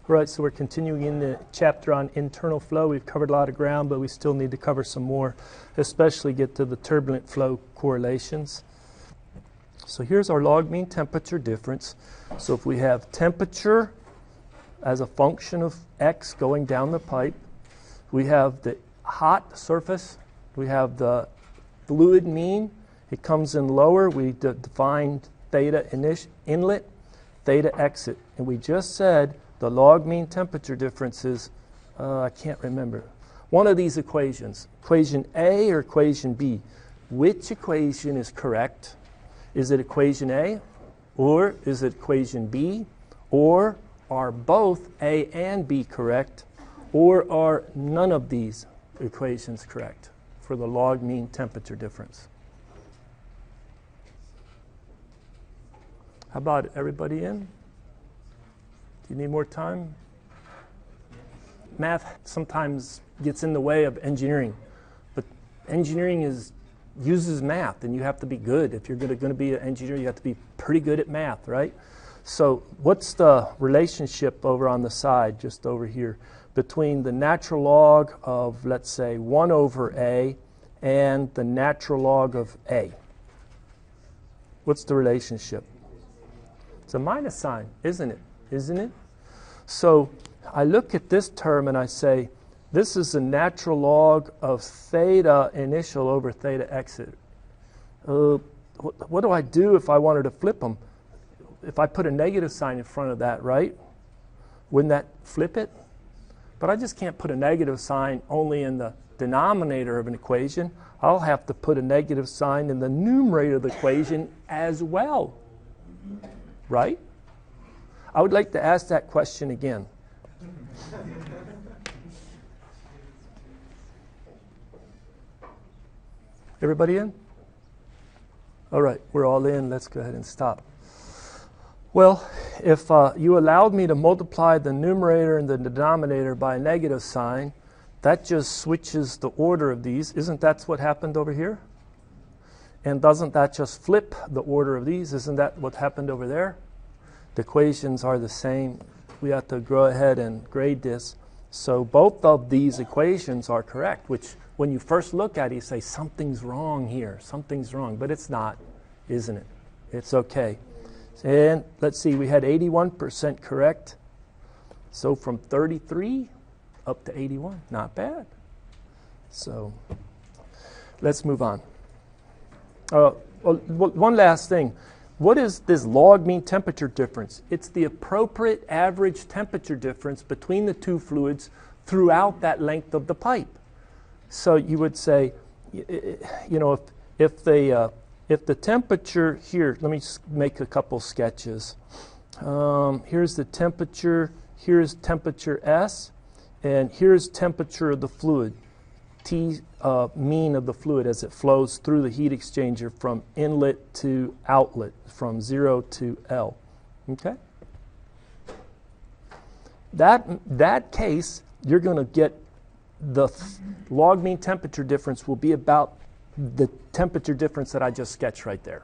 Right, so we're continuing in the chapter on internal flow. We've covered a lot of ground, but we still need to cover some more, especially get to the turbulent flow correlations. So here's our log mean temperature difference. So if we have temperature as a function of x going down the pipe, we have the hot surface, we have the fluid mean, it comes in lower, we defined theta inlet, theta exit, and we just said the log mean temperature difference is, I can't remember, one of these equations, equation A or equation B. Which equation is correct? Is it equation A, or is it equation B, or are both A and B correct, or are none of these equations correct for the log mean temperature difference? How about everybody in? Do you need more time? Math sometimes gets in the way of engineering, but engineering uses math, and you have to be good. If you're going to be an engineer, you have to be pretty good at math, right? So what's the relationship over on the side, just over here, between the natural log of, let's say, 1 over A and the natural log of A? What's the relationship? It's a minus sign, isn't it? Isn't it? So I look at this term and I say, this is the natural log of theta initial over theta exit. What do I do if I wanted to flip them? If I put a negative sign in front of that, right? Wouldn't that flip it? But I just can't put a negative sign only in the denominator of an equation. I'll have to put a negative sign in the numerator of the equation as well. Right? I would like to ask that question again. Everybody in? All right, we're all in. Let's go ahead and stop. Well, if you allowed me to multiply the numerator and the denominator by a negative sign, that just switches the order of these. Isn't that what happened over here? And doesn't that just flip the order of these? Isn't that what happened over there? The equations are the same. We have to go ahead and grade this. So both of these equations are correct, which when you first look at it, you say, something's wrong here. Something's wrong. But it's not, isn't it? It's okay. And let's see, we had 81% correct. So from 33 up to 81. Not bad. So let's move on. One last thing. What is this log mean temperature difference? It's the appropriate average temperature difference between the two fluids throughout that length of the pipe. So you would say, you know, if the temperature here, let me just make a couple sketches. Here's the temperature, here's temperature S, and here's temperature of the fluid. T mean of the fluid as it flows through the heat exchanger from inlet to outlet, from 0 to L. Okay? That case, you're going to get the log mean temperature difference will be about the temperature difference that I just sketched right there.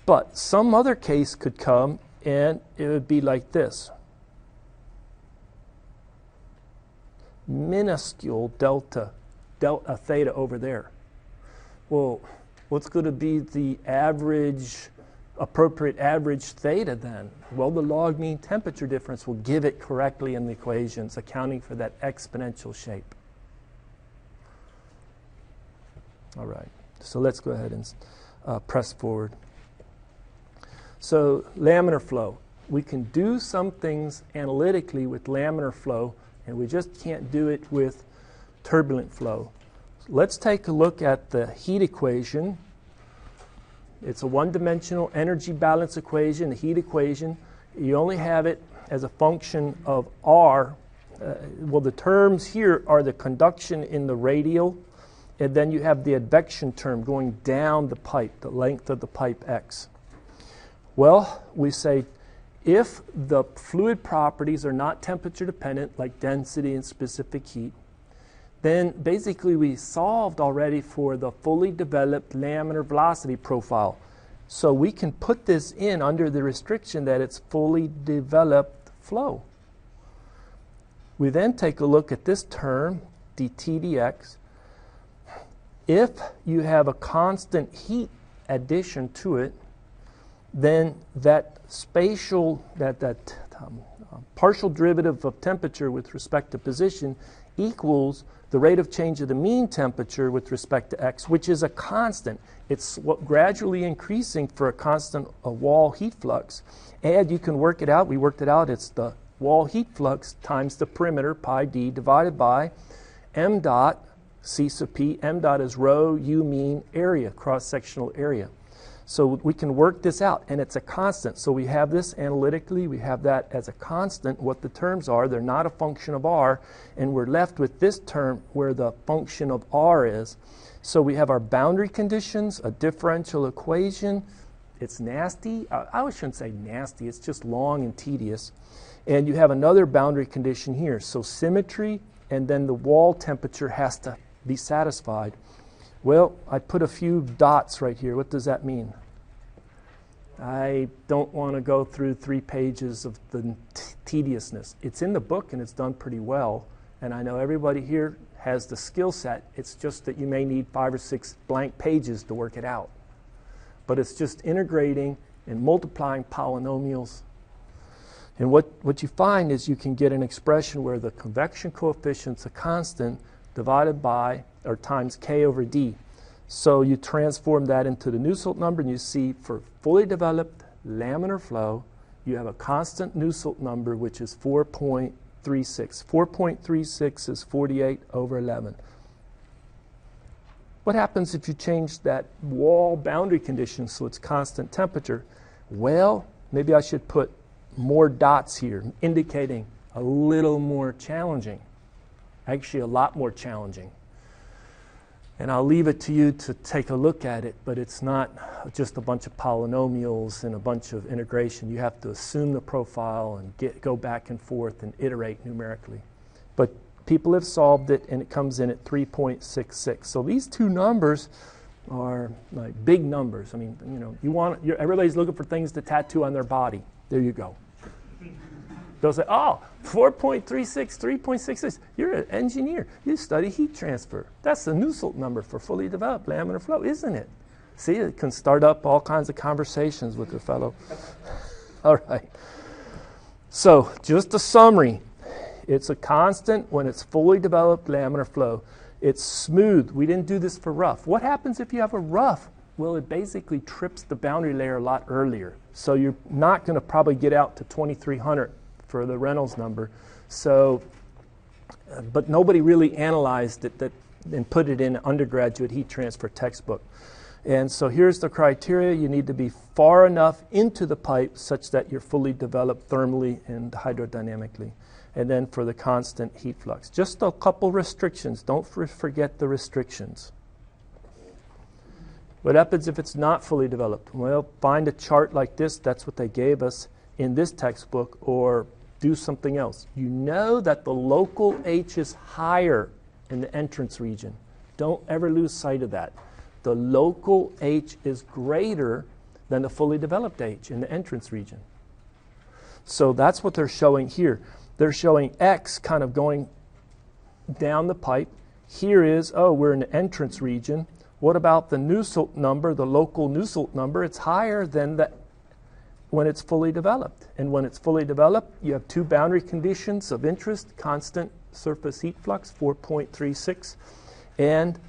But some other case could come and it would be like this. Minuscule delta theta over there. Well, what's going to be the appropriate average theta then? Well, the log mean temperature difference will give it correctly in the equations, accounting for that exponential shape. All right, so let's go ahead and press forward. So laminar flow. We can do some things analytically with laminar flow, and we just can't do it with turbulent flow. Let's take a look at the heat equation. It's a one-dimensional energy balance equation, the heat equation. You only have it as a function of R. Well, the terms here are the conduction in the radial, and then you have the advection term going down the pipe, the length of the pipe X. Well, we say if the fluid properties are not temperature dependent, like density and specific heat, then basically we solved already for the fully developed laminar velocity profile. So we can put this in under the restriction that it's fully developed flow. We then take a look at this term, dt dx. If you have a constant heat addition to it, then that spatial, partial derivative of temperature with respect to position equals the rate of change of the mean temperature with respect to x, which is a constant. It's gradually increasing for a constant wall heat flux. And you can work it out. We worked it out. It's the wall heat flux times the perimeter, pi d, divided by m dot c sub p. M dot is rho u mean area, cross-sectional area. So we can work this out, and it's a constant. So we have this analytically, we have that as a constant, what the terms are. They're not a function of r, and we're left with this term where the function of r is. So we have our boundary conditions, a differential equation. It's nasty. I shouldn't say nasty, it's just long and tedious. And you have another boundary condition here. So symmetry, and then the wall temperature has to be satisfied. Well, I put a few dots right here. What does that mean? I don't want to go through 3 pages of the tediousness. It's in the book and it's done pretty well. And I know everybody here has the skill set. It's just that you may need 5 or 6 blank pages to work it out. But it's just integrating and multiplying polynomials. And what you find is you can get an expression where the convection coefficient's a constant divided by or times k over d. So you transform that into the Nusselt number, and you see for fully developed laminar flow, you have a constant Nusselt number, which is 4.36. 4.36 is 48 over 11. What happens if you change that wall boundary condition so it's constant temperature? Well, maybe I should put more dots here, indicating a little more challenging. Actually, a lot more challenging. And I'll leave it to you to take a look at it, but it's not just a bunch of polynomials and a bunch of integration. You have to assume the profile and go back and forth and iterate numerically. But people have solved it, and it comes in at 3.66. So these two numbers are like big numbers. I mean, everybody's looking for things to tattoo on their body. There you go. They'll say, oh, 4.36, 3.66. You're an engineer. You study heat transfer. That's the Nusselt number for fully developed laminar flow, isn't it? See, it can start up all kinds of conversations with the fellow. All right. So just a summary. It's a constant when it's fully developed laminar flow. It's smooth. We didn't do this for rough. What happens if you have a rough? Well, it basically trips the boundary layer a lot earlier. So you're not going to probably get out to 2300 for the Reynolds number. So, but nobody really analyzed it and put it in an undergraduate heat transfer textbook. And so here's the criteria. You need to be far enough into the pipe such that you're fully developed thermally and hydrodynamically. And then for the constant heat flux. Just a couple restrictions. Don't forget the restrictions. What happens if it's not fully developed? Well, find a chart like this. That's what they gave us in this textbook, or do something else. You know that the local H is higher in the entrance region. Don't ever lose sight of that. The local H is greater than the fully developed H in the entrance region. So that's what they're showing here. They're showing X kind of going down the pipe. Here is, oh, we're in the entrance region. What about the Nusselt number, the local Nusselt number? It's higher than the when it's fully developed. And when it's fully developed, you have 2 boundary conditions of interest: constant surface heat flux, 4.36, and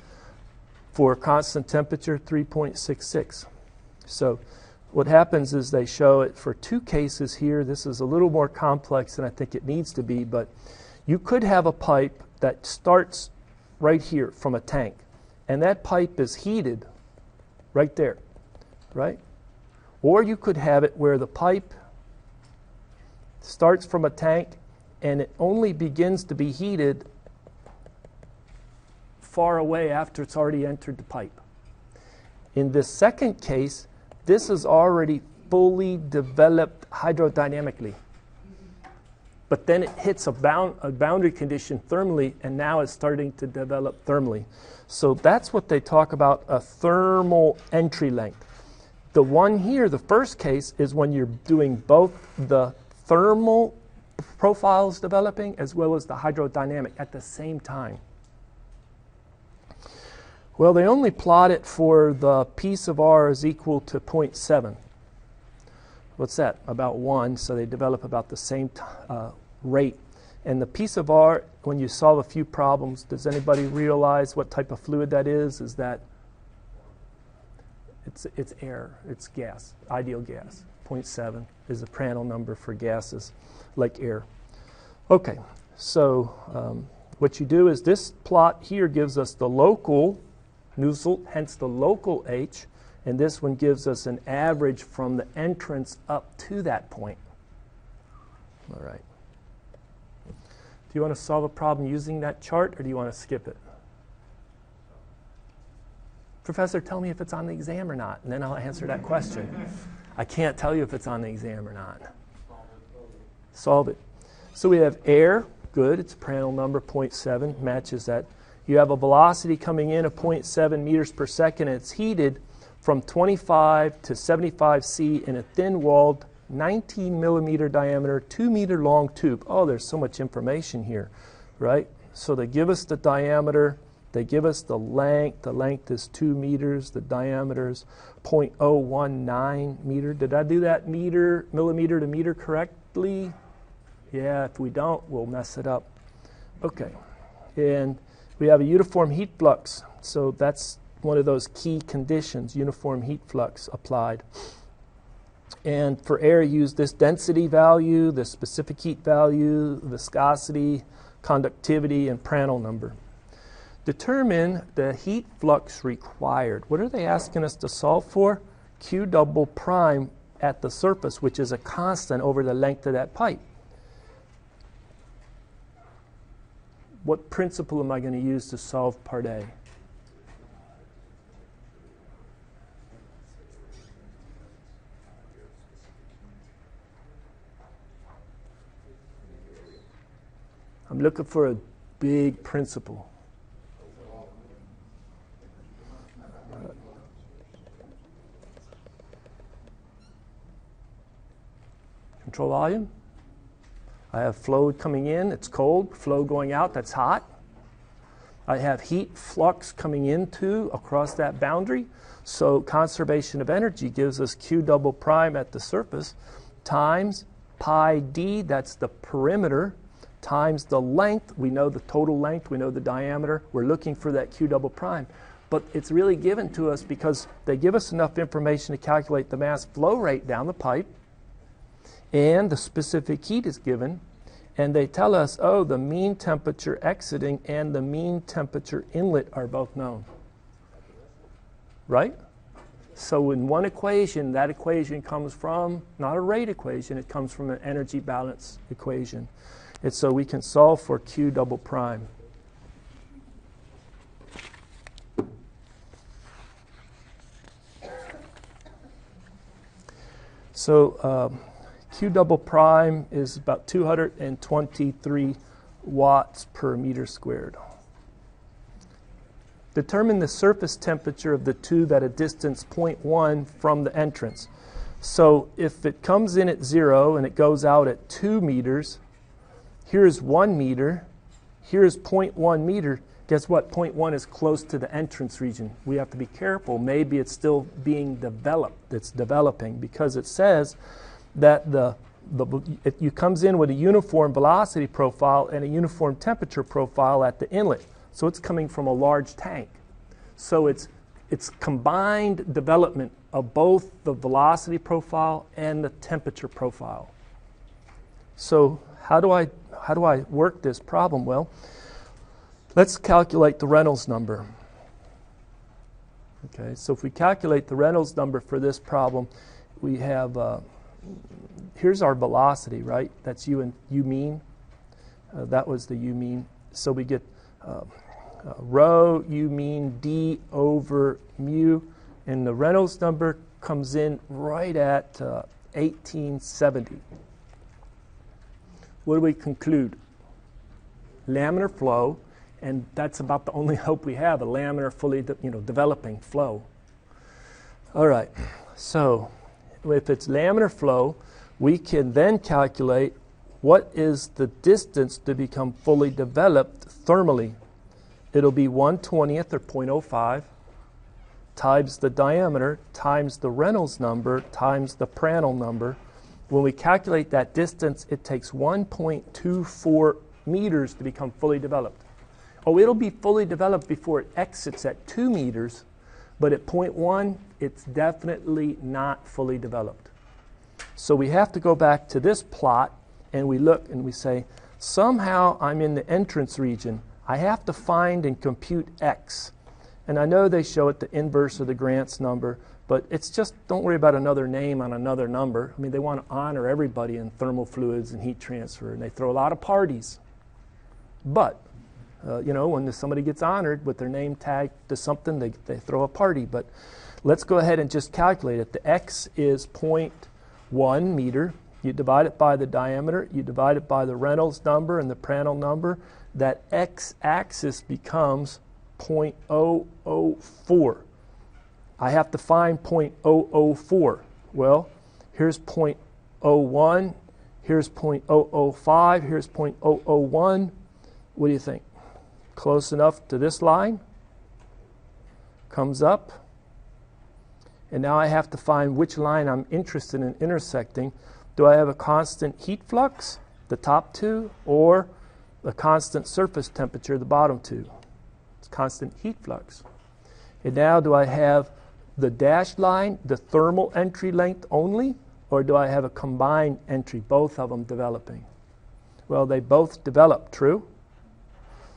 for constant temperature, 3.66. So what happens is they show it for 2 cases here. This is a little more complex than I think it needs to be, but you could have a pipe that starts right here from a tank, and that pipe is heated right there, right? Or you could have it where the pipe starts from a tank and it only begins to be heated far away after it's already entered the pipe. In this second case, this is already fully developed hydrodynamically. But then it hits a boundary condition thermally, and now it's starting to develop thermally. So that's what they talk about, a thermal entry length. The one here, the first case, is when you're doing both the thermal profile is developing as well as the hydrodynamic at the same time. Well, they only plot it for the piece of R is equal to 0.7. What's that? About 1, so they develop about the same rate. And the piece of R, when you solve a few problems, does anybody realize what type of fluid that is? Is that it's air, it's gas, ideal gas. 0.7 is the Prandtl number for gases like air. Okay, so what you do is this plot here gives us the local Nusselt, hence the local H, and this one gives us an average from the entrance up to that point. All right. Do you want to solve a problem using that chart, or do you want to skip it? Professor, tell me if it's on the exam or not, and then I'll answer that question. I can't tell you if it's on the exam or not. Solve it. So we have air, good, it's a Prandtl number, 0.7, matches that. You have a velocity coming in of 0.7 meters per second, and it's heated from 25 to 75 C in a thin-walled 19 millimeter diameter, 2 meter long tube. Oh, there's so much information here, right? So they give us the diameter, they give us the length. The length is 2 meters, the diameter is 0.019 meter. Did I do that millimeter to meter correctly? Yeah, if we don't, we'll mess it up. Okay, and we have a uniform heat flux, so that's one of those key conditions, uniform heat flux applied. And for air, use this density value, the specific heat value, viscosity, conductivity, and Prandtl number. Determine the heat flux required. What are they asking us to solve for? Q double prime at the surface, which is a constant over the length of that pipe. What principle am I going to use to solve part A? I'm looking for a big principle. Control volume. I have flow coming in, it's cold. Flow going out, that's hot. I have heat flux coming into across that boundary. So conservation of energy gives us Q double prime at the surface times pi d, that's the perimeter, times the length. We know the total length, we know the diameter. We're looking for that Q double prime. But it's really given to us because they give us enough information to calculate the mass flow rate down the pipe, and the specific heat is given, and they tell us, oh, the mean temperature exiting and the mean temperature inlet are both known. Right? So in one equation, that equation comes from, not a rate equation, it comes from an energy balance equation. And so we can solve for Q double prime. So Q double prime is about 223 watts per meter squared. Determine the surface temperature of the tube at a distance 0.1 from the entrance. So if it comes in at 0 and it goes out at 2 meters, here's 1 meter, here's 0.1 meter. Guess what? 0.1 is close to the entrance region. We have to be careful. Maybe it's still being developed. It's developing because it says that it comes in with a uniform velocity profile and a uniform temperature profile at the inlet. So it's coming from a large tank. So it's combined development of both the velocity profile and the temperature profile. So how do I work this problem? Well, let's calculate the Reynolds number. Okay, so if we calculate the Reynolds number for this problem, we have here's our velocity, right? That's u mean. That was the u mean. So we get rho u mean d over mu, and the Reynolds number comes in right at 1870. What do we conclude? Laminar flow, and that's about the only hope we have, a laminar fully developing flow. All right, so if it's laminar flow, we can then calculate what is the distance to become fully developed thermally? It'll be 1/20th or 0.05 times the diameter times the Reynolds number times the Prandtl number. When we calculate that distance, it takes 1.24 meters to become fully developed. Oh, it'll be fully developed before it exits at 2 meters, but at 0.1, it's definitely not fully developed. So we have to go back to this plot, and we look and we say, somehow I'm in the entrance region. I have to find and compute x. And I know they show it the inverse of the Grant's number, but it's just, don't worry about another name on another number. I mean, they want to honor everybody in thermal fluids and heat transfer, and they throw a lot of parties. But, when somebody gets honored with their name tagged to something, they throw a party. But let's go ahead and just calculate it. The x is 0.1 meter. You divide it by the diameter. You divide it by the Reynolds number and the Prandtl number. That x-axis becomes 0.004. I have to find 0.004. Well, here's 0.01, here's 0.005, here's 0.001. What do you think? Close enough to this line? Comes up. And now I have to find which line I'm interested in intersecting. Do I have a constant heat flux, the top two, or a constant surface temperature, the bottom two? It's constant heat flux. And now do I have the dashed line, the thermal entry length only, or do I have a combined entry, both of them developing? Well, they both develop, true?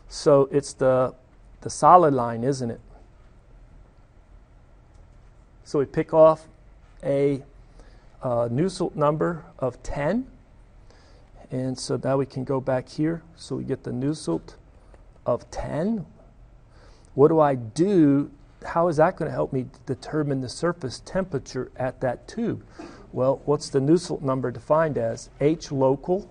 So it's the solid line, isn't it? So we pick off a Nusselt number of 10. And so now we can go back here. So we get the Nusselt of 10. What do I do? How is that going to help me determine the surface temperature at that tube? Well, what's the Nusselt number defined as? H local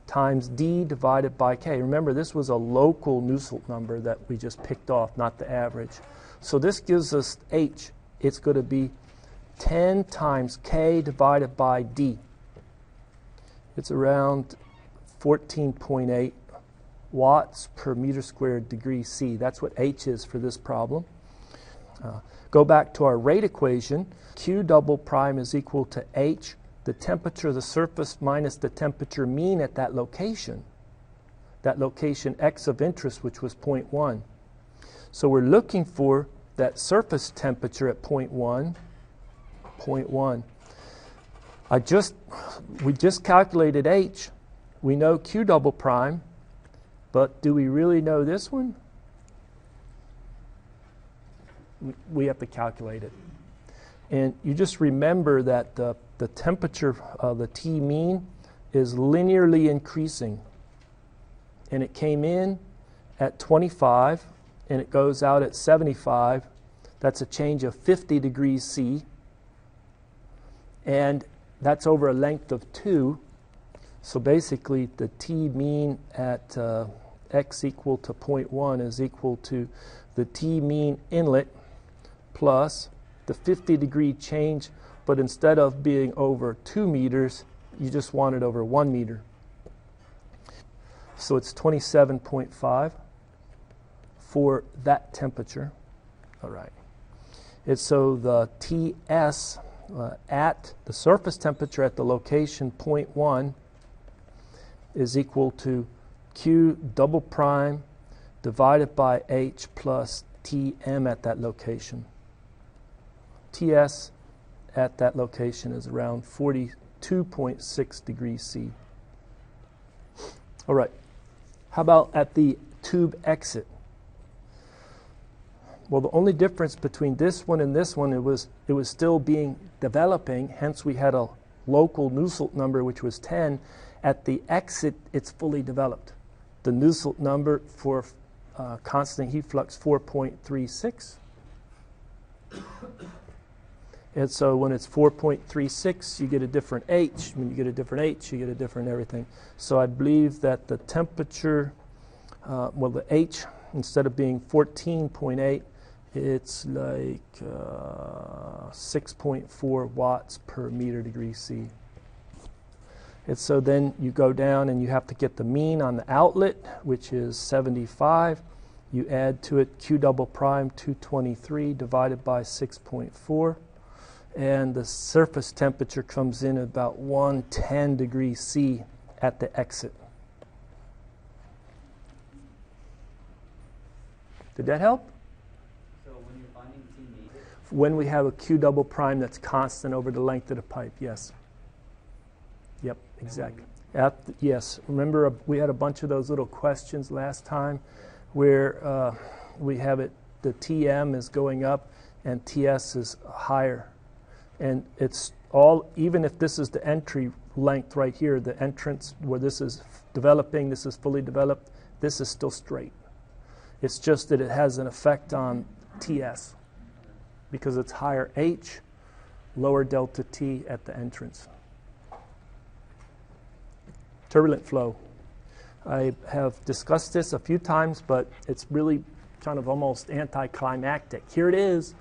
times D divided by K. Remember, this was a local Nusselt number that we just picked off, not the average. So this gives us H. It's going to be 10 times K divided by D. It's around 14.8 watts per meter squared degree C. That's what H is for this problem. Go back to our rate equation. Q double prime is equal to H, the temperature of the surface minus the temperature mean at that location. That location X of interest, which was 0.1. So we're looking for that surface temperature at 0.1. We just calculated H. We know Q double prime, but do we really know this one? We have to calculate it. And you just remember that the temperature of the T mean is linearly increasing. And it came in at 25, and it goes out at 75. That's a change of 50 degrees C. And that's over a length of 2. So basically, the T mean at x equal to 0.1 is equal to the T mean inlet plus the 50 degree change, but instead of being over 2 meters, you just want it over 1 meter. So it's 27.5 for that temperature. All right. It's so the Ts at the surface temperature at the location 0.1 is equal to Q double prime divided by H plus Tm at that location. Ts at that location is around 42.6 degrees C. All right. How about at the tube exit? Well, the only difference between this one and this one, it was still developing, hence we had a local Nusselt number which was 10. At the exit, it's fully developed. The Nusselt number for constant heat flux 4.36. And so when it's 4.36, you get a different H. When you get a different H, you get a different everything. So I believe that the temperature, the H, instead of being 14.8, it's like 6.4 watts per meter degree C. And so then you go down and you have to get the mean on the outlet, which is 75. You add to it Q double prime 223 divided by 6.4. And the surface temperature comes in at about 110 degrees C at the exit. Did that help? So when you're finding T needed? When we have a Q double prime that's constant over the length of the pipe, yes. Yep, exactly. Yes, remember we had a bunch of those little questions last time where we have it, the TM is going up and TS is higher. And it's all, even if this is the entry length right here, the entrance where this is developing, this is fully developed, this is still straight. It's just that it has an effect on TS because it's higher H, lower delta T at the entrance. Turbulent flow. I have discussed this a few times, but it's really kind of almost anticlimactic. Here it is.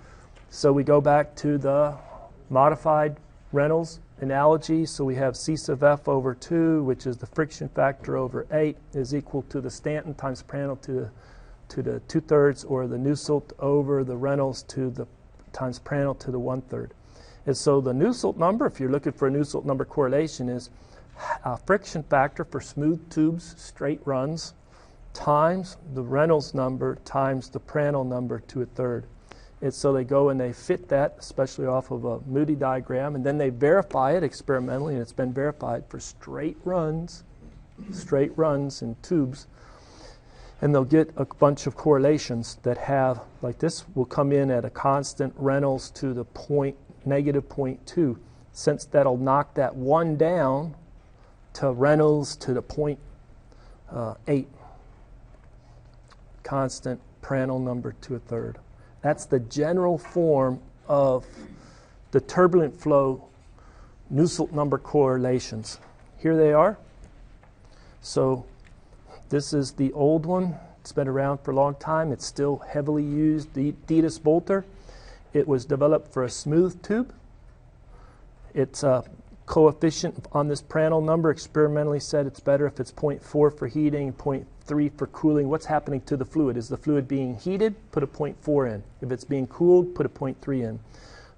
So we go back to the modified Reynolds analogy. So we have C sub F over 2, which is the friction factor over 8, is equal to the Stanton times Prandtl to the 2/3, or the Nusselt over the Reynolds to the times Prandtl to the 1/3. And so the Nusselt number, if you're looking for a Nusselt number correlation, is a friction factor for smooth tubes, straight runs, times the Reynolds number times the Prandtl number to 1/3. And so they go and they fit that, especially off of a Moody diagram, and then they verify it experimentally, and it's been verified for straight runs in tubes. And they'll get a bunch of correlations that have, like this will come in at a constant Reynolds to the -0.2, since that'll knock that 1 down to Reynolds to the 0.8. Constant Prandtl number to 1/3. That's the general form of the turbulent flow Nusselt number correlations. Here they are. So this is the old one. It's been around for a long time. It's still heavily used. The Dittus Boelter. It was developed for a smooth tube. It's a coefficient on this Prandtl number experimentally said it's better if it's 0.4 for heating, 0.3 for cooling. What's happening to the fluid? Is the fluid being heated? Put a 0.4 in. If it's being cooled, put a 0.3 in.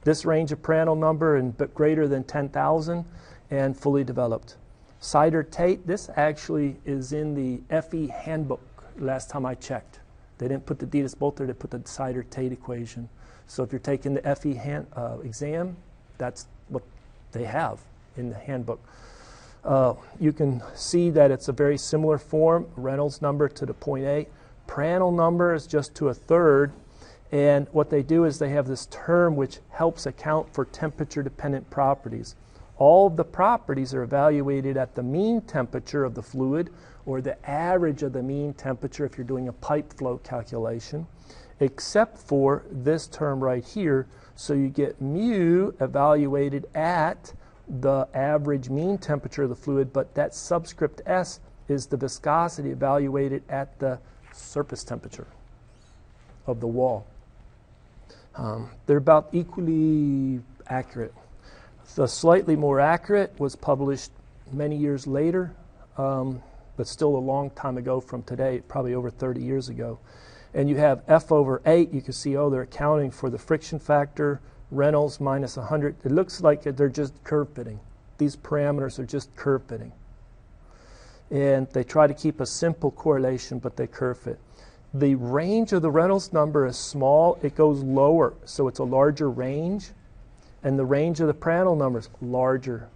This range of Prandtl number and greater than 10,000 and fully developed. Sider-Tate, this actually is in the FE handbook last time I checked. They didn't put the Dittus Boelter, they put the Sider-Tate equation. So if you're taking the FE exam, that's what they have in the handbook. You can see that it's a very similar form, Reynolds number to the 0.8. Prandtl number is just to 1/3. And what they do is they have this term which helps account for temperature-dependent properties. All of the properties are evaluated at the mean temperature of the fluid, or the average of the mean temperature if you're doing a pipe flow calculation, except for this term right here. So you get mu evaluated at the average mean temperature of the fluid, but that subscript S is the viscosity evaluated at the surface temperature of the wall. They're about equally accurate. The slightly more accurate was published many years later, but still a long time ago from today, probably over 30 years ago. And you have F over 8, you can see, oh, they're accounting for the friction factor, Reynolds minus 100. It looks like they're just curve fitting. These parameters are just curve fitting. And they try to keep a simple correlation, but they curve fit. The range of the Reynolds number is small. It goes lower, so it's a larger range. And the range of the Prandtl number is larger.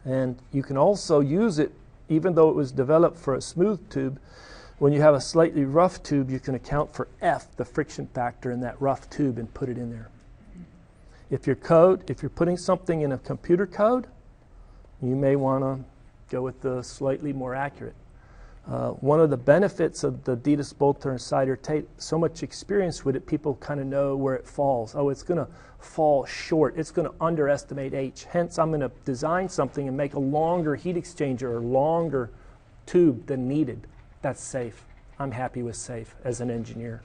And you can also use it, even though it was developed for a smooth tube, when you have a slightly rough tube, you can account for F, the friction factor in that rough tube, and put it in there. If you're putting something in a computer code, you may want to go with the slightly more accurate. One of the benefits of the Dittus Boelter and Sider-Tate, so much experience with it, people kind of know where it falls. Oh, it's going to fall short. It's going to underestimate H. Hence, I'm going to design something and make a longer heat exchanger or longer tube than needed. That's safe. I'm happy with safe as an engineer.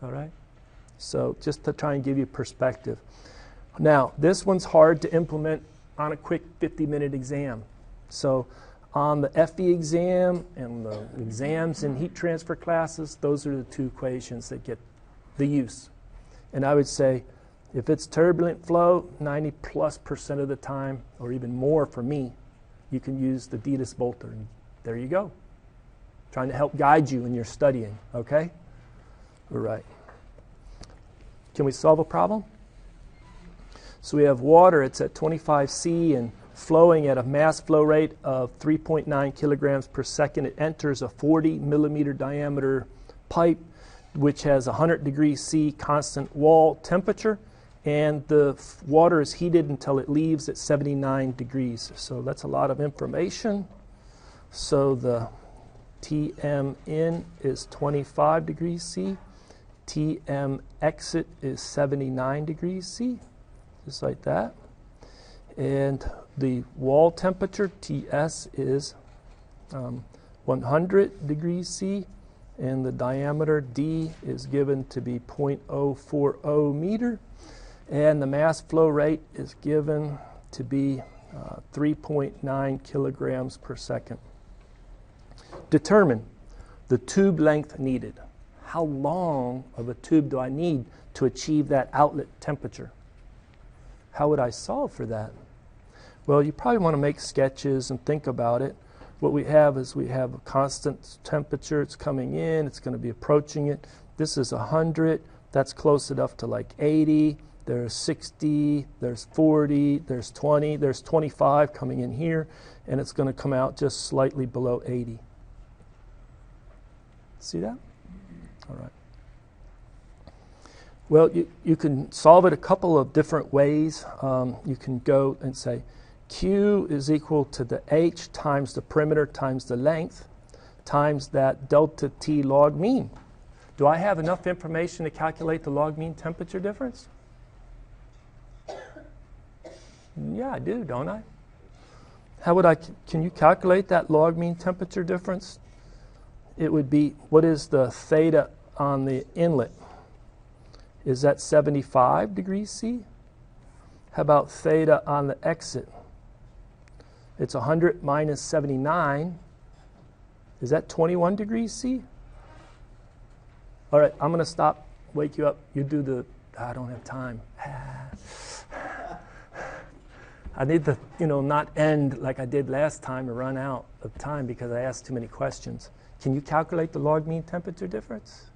All right? So just to try and give you perspective. Now, this one's hard to implement on a quick 50-minute exam. So on the FE exam and the exams in heat transfer classes, those are the two equations that get the use. And I would say if it's turbulent flow, 90+% of the time, or even more for me, you can use the Dittus Boelter. And there you go. Trying to help guide you in your studying, okay? All right. Can we solve a problem? So we have water, it's at 25 C and flowing at a mass flow rate of 3.9 kilograms per second. It enters a 40 millimeter diameter pipe which has 100 degrees C constant wall temperature, and the water is heated until it leaves at 79 degrees. So that's a lot of information. So the Tm in is 25 degrees C. Tm exit is 79 degrees C, just like that. And the wall temperature, Ts, is 100 degrees C, and the diameter D is given to be 0.040 meter, and the mass flow rate is given to be 3.9 kilograms per second. Determine the tube length needed. How long of a tube do I need to achieve that outlet temperature? How would I solve for that? Well, you probably want to make sketches and think about it. What we have is we have a constant temperature. It's coming in. It's going to be approaching it. This is 100. That's close enough to like 80. There's 60. There's 40. There's 20. There's 25 coming in here. And it's going to come out just slightly below 80. See that? All right. Well, you can solve it a couple of different ways. You can go and say Q is equal to the H times the perimeter times the length times that delta T log mean. Do I have enough information to calculate the log mean temperature difference? Yeah, I do, don't I? How would can you calculate that log mean temperature difference? It would be, what is the theta on the inlet? Is that 75 degrees C? How about theta on the exit? It's 100 minus 79. Is that 21 degrees C? All right, I'm going to stop, wake you up. You do the, I don't have time. I need to, not end like I did last time or run out of time because I asked too many questions. Can you calculate the log mean temperature difference?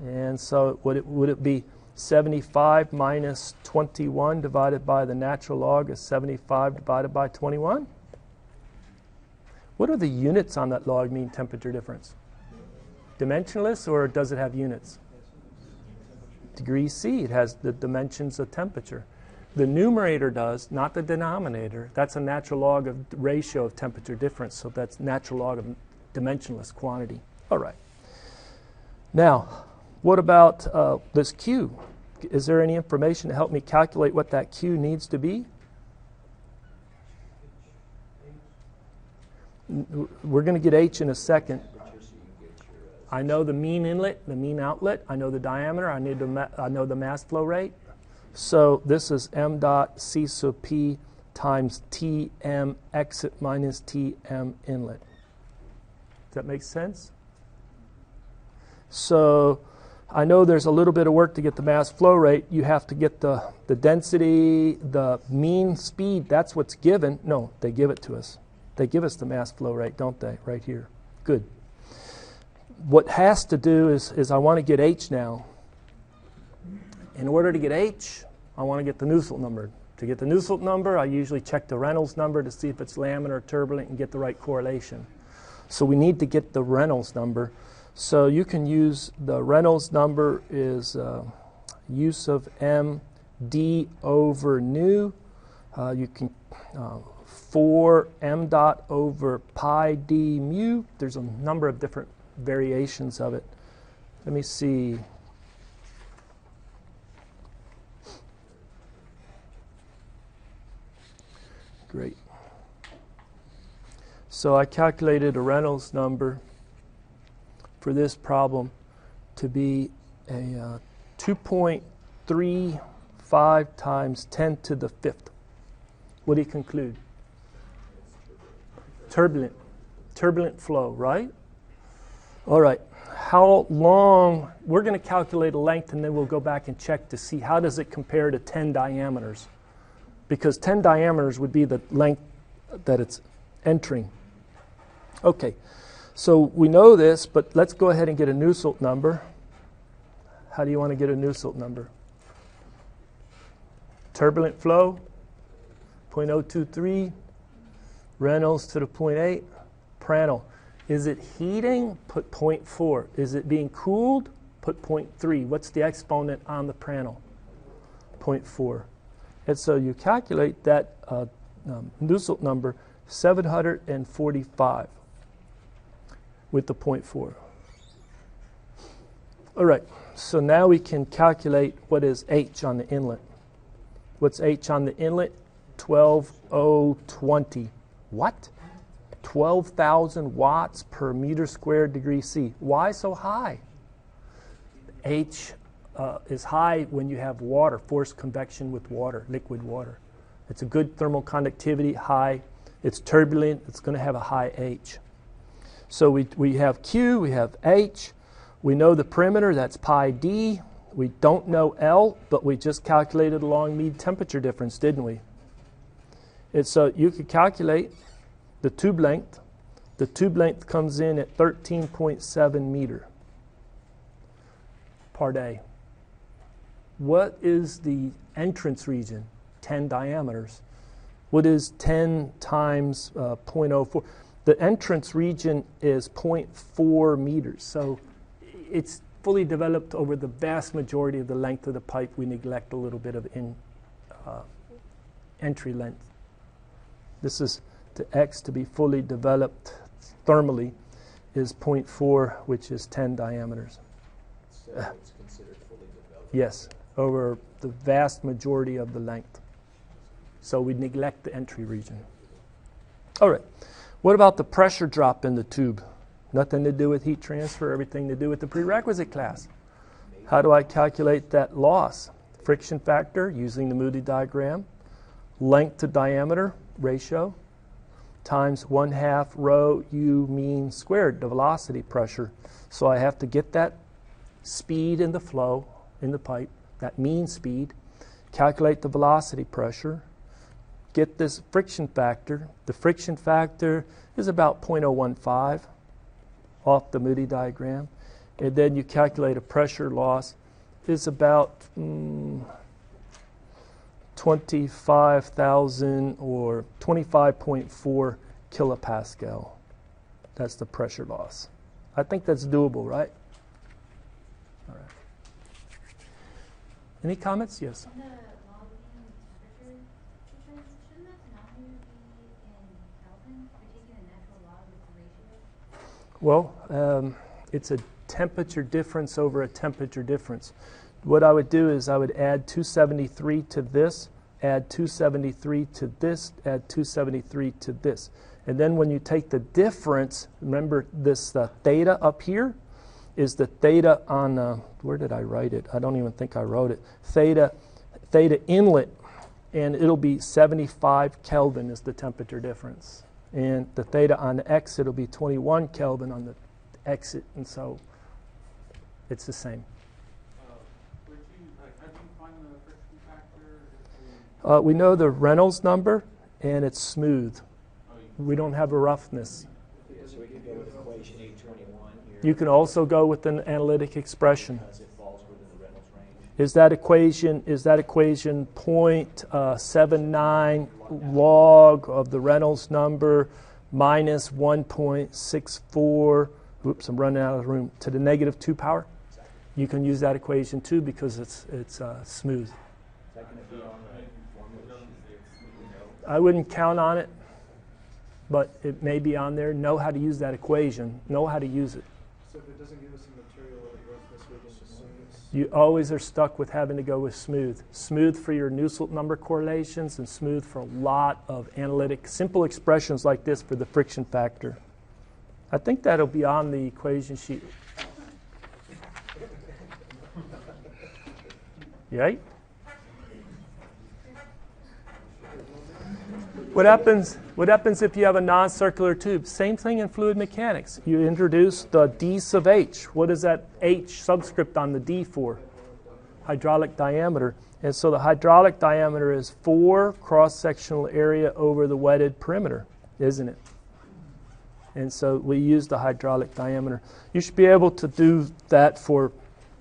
And so would it be 75 minus 21 divided by the natural log is 75 divided by 21? What are the units on that log mean temperature difference? Dimensionless, or does it have units? Degrees C, it has the dimensions of temperature. The numerator does, not the denominator. That's a natural log of ratio of temperature difference, so that's natural log of dimensionless quantity. All right. Now, what about this Q? Is there any information to help me calculate what that Q needs to be? We're going to get H in a second. I know the mean inlet, the mean outlet. I know the diameter. I know the mass flow rate. So this is m dot C sub P times Tm exit minus Tm inlet. Does that make sense? So I know there's a little bit of work to get the mass flow rate. You have to get the density, the mean speed. That's what's given. No, they give it to us. They give us the mass flow rate, don't they? Right here. Good. What has to do is I want to get H now. In order to get H, I want to get the Nusselt number. To get the Nusselt number, I usually check the Reynolds number to see if it's laminar or turbulent and get the right correlation. So we need to get the Reynolds number. So you can use the Reynolds number is use of m d over nu. You can 4 m dot over pi d mu. There's a number of different variations of it. Let me see. Great. So I calculated a Reynolds number for this problem to be a 2.35 5 times 10 to the 5th. What do you conclude? Turbulent flow, right? All right. How long? We're going to calculate a length, and then we'll go back and check to see how does it compare to 10 diameters. Because 10 diameters would be the length that it's entering. Okay. So we know this, but let's go ahead and get a Nusselt number. How do you want to get a Nusselt number? Turbulent flow, 0.023. Reynolds to the 0.8. Prandtl. Is it heating? Put 0.4. Is it being cooled? Put 0.3. What's the exponent on the Prandtl? 0.4. And so you calculate that Nusselt number, 745 with the 0.4. All right, so now we can calculate what is H on the inlet. What's H on the inlet? 12,020. What? 12,000 watts per meter squared degree C. Why so high? H is high when you have water, forced convection with water, liquid water. It's a good thermal conductivity, high. It's turbulent. It's going to have a high H. So we have Q, we have H. We know the perimeter, that's pi d. We don't know L, but we just calculated the long mean temperature difference, didn't we? And so you could calculate the tube length. The tube length comes in at 13.7 meter part A. What is the entrance region? 10 diameters. What is 10 times 0.04? The entrance region is 0.4 meters. So it's fully developed over the vast majority of the length of the pipe. We neglect a little bit of entry length. This is to X to be fully developed thermally is 0.4, which is 10 diameters. So it's considered fully developed? Yes, over the vast majority of the length. So we neglect the entry region. All right. What about the pressure drop in the tube? Nothing to do with heat transfer, everything to do with the prerequisite class. How do I calculate that loss? Friction factor using the Moody diagram, length to diameter ratio, times 1/2 rho u mean squared, the velocity pressure. So I have to get that speed in the flow in the pipe, that mean speed, calculate the velocity pressure, get this friction factor. The friction factor is about 0.015 off the Moody diagram. And then you calculate a pressure loss is about 25,000 or 25.4 kilopascal. That's the pressure loss. I think that's doable, right? All right. Any comments? Yes. In the log mean temperature difference, shouldn't that denominator be in Kelvin? You're taking a natural log with the ratio? Well, it's a temperature difference over a temperature difference. What I would do is I would add 273 to this, add 273 to this, add 273 to this. And then when you take the difference, remember this theta up here is the theta on, where did I write it? I don't even think I wrote it. Theta inlet, and it'll be 75 Kelvin is the temperature difference. And the theta on the exit will be 21 Kelvin on the exit, and so it's the same. How do you find the friction factor? We know the Reynolds number, and it's smooth. We don't have a roughness. So we can go with equation 821 here. You can also go with an analytic expression. Because it falls within the Reynolds range. Is that equation 0.79 log of the Reynolds number minus 1.64, oops, I'm running out of room, to the negative 2 power? You can use that equation too because it's smooth. Is that going to be on the formula sheet? I wouldn't count on it, but it may be on there. Know how to use that equation. Know how to use it. So if it doesn't give us a material roughness, we just assume it's... You always are stuck with having to go with smooth. Smooth for your Nusselt number correlations and smooth for a lot of analytic, simple expressions like this for the friction factor. I think that'll be on the equation sheet. Right? What happens if you have a non-circular tube? Same thing in fluid mechanics. You introduce the d sub h. What is that h subscript on the d for? Hydraulic diameter. And so the hydraulic diameter is 4 cross-sectional area over the wetted perimeter, isn't it? And so we use the hydraulic diameter. You should be able to do that for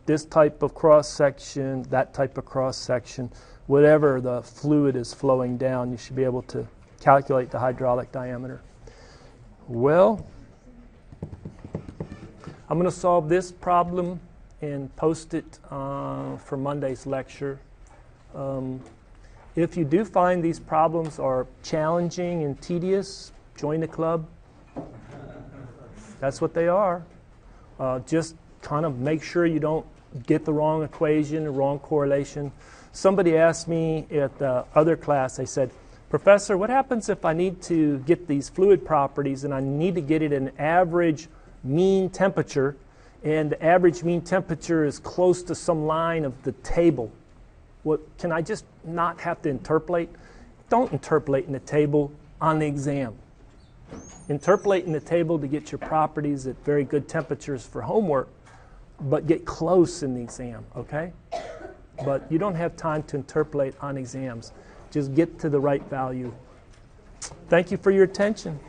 this type of cross-section, that type of cross-section. Whatever the fluid is flowing down, you should be able to calculate the hydraulic diameter. Well, I'm going to solve this problem and post it for Monday's lecture. If you do find these problems are challenging and tedious, join the club. That's what they are. Just kind of make sure you don't get the wrong equation, the wrong correlation. Somebody asked me at the other class, they said, Professor, what happens if I need to get these fluid properties and I need to get it an average mean temperature, and the average mean temperature is close to some line of the table? What, can I just not have to interpolate? Don't interpolate in the table on the exam. Interpolate in the table to get your properties at very good temperatures for homework, but get close in the exam, okay? But you don't have time to interpolate on exams. Just get to the right value. Thank you for your attention.